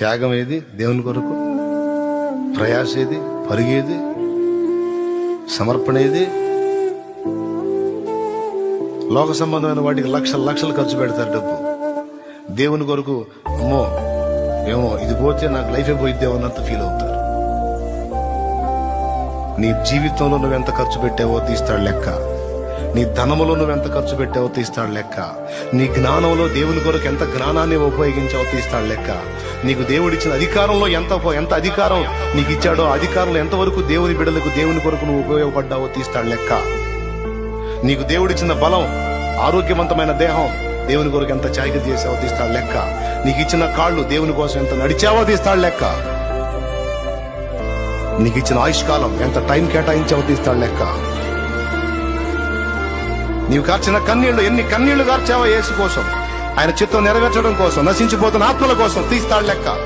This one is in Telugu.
త్యాగం ఏది దేవుని కొరకు? ప్రయాస ఏది? పరుగేది? సమర్పణ ఏది? లోక సంబంధమైన వాటికి లక్షలు లక్షలు ఖర్చు పెడతారు డబ్బు. దేవుని కొరకు అమ్మో ఏమో ఇది పోతే నాకు లైఫే పోయిద్దేమో అన్నంత ఫీల్ అవుతారు. నీ జీవితంలో నువ్వెంత ఖర్చు పెట్టావో తీస్తాడు లెక్క. నీ ధనములో నువ్వెంత ఖర్చు పెట్టావో తీస్తాడు లెక్క. నీ జ్ఞానంలో దేవుని కొరకు ఎంత జ్ఞానాన్ని ఉపయోగించావో తీస్తాడు లెక్క. నీకు దేవుడిచ్చిన అధికారంలో ఎంత అధికారం నీకు ఇచ్చాడో అధికారంలో ఎంతవరకు దేవుని బిడ్డలకు దేవుని కొరకు నువ్వు ఉపయోగపడ్డావో తీస్తాడు లెక్క. నీకు దేవుడిచ్చిన బలం, ఆరోగ్యవంతమైన దేహం దేవుని కొరకు ఎంత చాయిక చేసావో తీస్తాడు లెక్క. నీకు ఇచ్చిన కాళ్ళు దేవుని కోసం ఎంత నడిచావో తీస్తాడు లెక్క. నీకు ఇచ్చిన ఆయుష్కాలం ఎంత టైం కేటాయించావో తీస్తాడు లెక్క. నీవు కార్చిన కన్నీళ్లు ఎన్ని కన్నీళ్లు కార్చావో యేసు కోసం, ఆయన చిత్తం నెరవేర్చడం కోసం, నశించిపోతున్న ఆత్మల కోసం తీస్తాడు లెక్క.